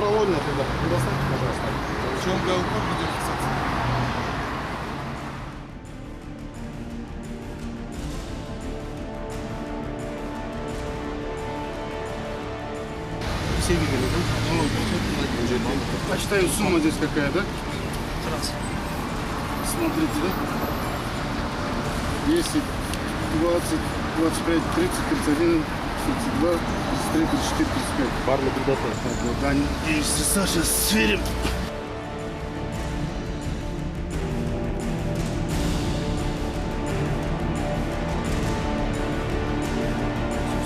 добровольно тогда. Предоставьте, пожалуйста. В чем ГЛК видеофиксации? Все видели, да? Почитаем, сумма здесь какая, да? Смотрите, да? 10, 20, 25, 30, 31, 32, 33, 34, 35. Барлы предоставь. Вот, да, есть средства, сейчас сверим.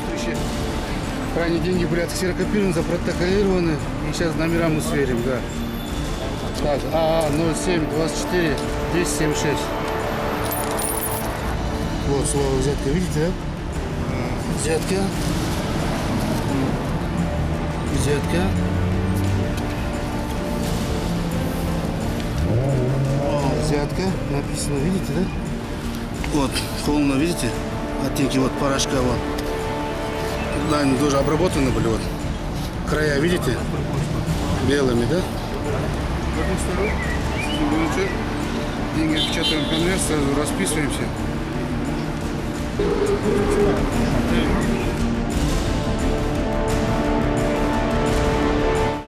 Чувствующие. Ранее деньги были отксерокопированы, запротоколированы. И сейчас номера мы сверим, да. Так, АА 07 24 276. Вот слово взятка, видите, да? Взятка. Взятка. Взятка. Написано, видите, да? Вот, холодно, видите? Оттенки вот порошка, вот. Да, они тоже обработаны были, вот. Края, видите? Белыми, да? Деньги отпечатаем конверт, сразу расписываемся.